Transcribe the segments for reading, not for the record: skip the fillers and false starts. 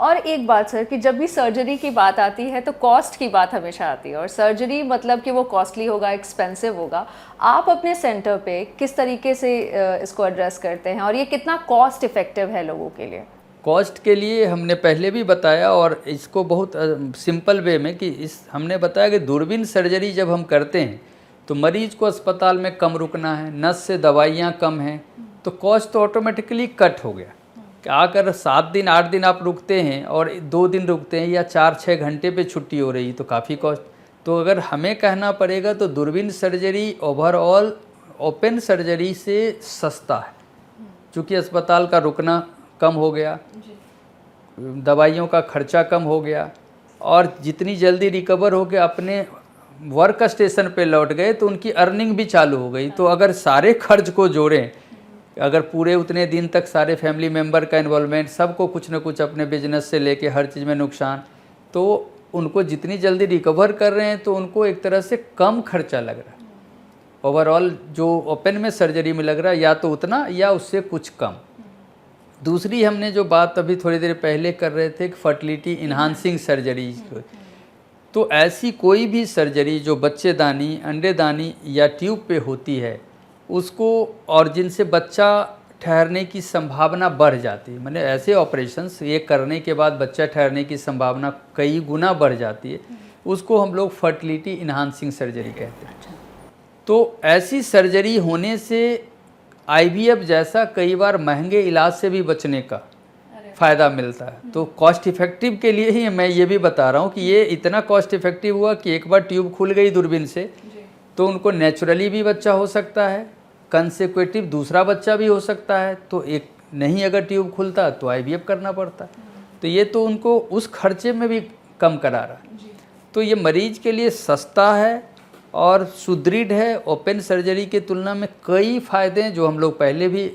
और एक बात सर कि जब भी सर्जरी की बात आती है तो कॉस्ट की बात हमेशा आती है, और सर्जरी मतलब कि वो कॉस्टली होगा, एक्सपेंसिव होगा। आप अपने सेंटर पे किस तरीके से इसको एड्रेस करते हैं और ये कितना कॉस्ट इफेक्टिव है लोगों के लिए? कॉस्ट के लिए हमने पहले भी बताया, और इसको बहुत सिंपल वे में कि हमने बताया कि दूरबीन सर्जरी जब हम करते हैं तो मरीज को अस्पताल में कम रुकना है, नस से दवाइयाँ कम हैं, तो कॉस्ट तो ऑटोमेटिकली कट हो गया। अगर 7 दिन 8 दिन आप रुकते हैं और 2 दिन रुकते हैं या 4-6 घंटे पे छुट्टी हो रही तो काफ़ी कॉस्ट। तो अगर हमें कहना पड़ेगा तो दूरबीन सर्जरी ओवरऑल ओपन सर्जरी से सस्ता है, क्योंकि अस्पताल का रुकना कम हो गया, दवाइयों का खर्चा कम हो गया, और जितनी जल्दी रिकवर हो के अपने वर्क स्टेशन पे लौट गए तो उनकी अर्निंग भी चालू हो गई। तो अगर सारे खर्च को जोड़ें, अगर पूरे उतने दिन तक सारे फैमिली मेम्बर का इन्वॉल्वमेंट, सबको कुछ ना कुछ अपने बिजनेस से लेके हर चीज़ में नुकसान, तो उनको जितनी जल्दी रिकवर कर रहे हैं तो उनको एक तरह से कम खर्चा लग रहा है। ओवरऑल जो ओपन में सर्जरी में लग रहा है या तो उतना या उससे कुछ कम। दूसरी हमने जो बात अभी थोड़ी देर पहले कर रहे थे, फर्टिलिटी इन्हांसिंग सर्जरी, तो ऐसी कोई भी सर्जरी जो बच्चेदानी, अंडेदानी या ट्यूब पे होती है उसको, और जिनसे बच्चा ठहरने की संभावना बढ़ जाती है, माने ऐसे ऑपरेशंस ये करने के बाद बच्चा ठहरने की संभावना कई गुना बढ़ जाती है, उसको हम लोग फर्टिलिटी इन्हांसिंग सर्जरी कहते हैं। तो ऐसी सर्जरी होने से आईवीएफ जैसा कई बार महंगे इलाज से भी बचने का फ़ायदा मिलता है। तो कॉस्ट इफ़ेक्टिव के लिए ही मैं ये भी बता रहा हूँ कि ये इतना कॉस्ट इफ़ेक्टिव हुआ कि एक बार ट्यूब खुल गई दूरबीन से तो उनको नेचुरली भी बच्चा हो सकता है, कंसेक्वेटिव दूसरा बच्चा भी हो सकता है। तो एक नहीं अगर ट्यूब खुलता तो आईवीएफ करना पड़ता, तो ये तो उनको उस खर्चे में भी कम करा रहा है। तो ये मरीज के लिए सस्ता है और सुदृढ़ है। ओपन सर्जरी की तुलना में कई फ़ायदे हैं जो हम लोग पहले भी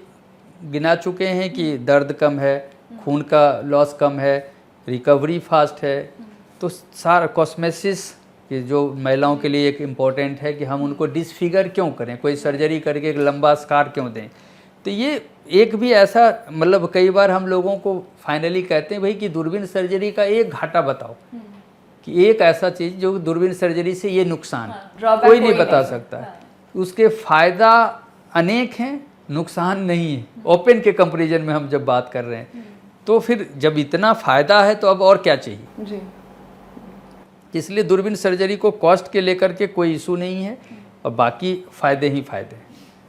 गिना चुके हैं कि दर्द कम है, खून का लॉस कम है, रिकवरी फास्ट है। तो सारा कॉस्मेसिस कि जो महिलाओं के लिए एक इम्पॉर्टेंट है कि हम उनको डिसफिगर क्यों करें, कोई सर्जरी करके एक लंबा स्कार क्यों दें। तो ये एक भी ऐसा, मतलब कई बार हम लोगों को फाइनली कहते हैं भाई कि दूरबीन सर्जरी का एक घाटा बताओ, कि एक ऐसा चीज़ जो दूरबीन सर्जरी से ये नुकसान कोई नहीं बता सकता है। उसके फ़ायदा अनेक हैं, नुकसान नहीं है। ओपन के कंपैरिजन में हम जब बात कर रहे हैं तो फिर जब इतना फ़ायदा है तो अब और क्या चाहिए जी। इसलिए दूरबीन सर्जरी को कॉस्ट के लेकर के कोई इशू नहीं है, और बाकी फ़ायदे ही फ़ायदे हैं।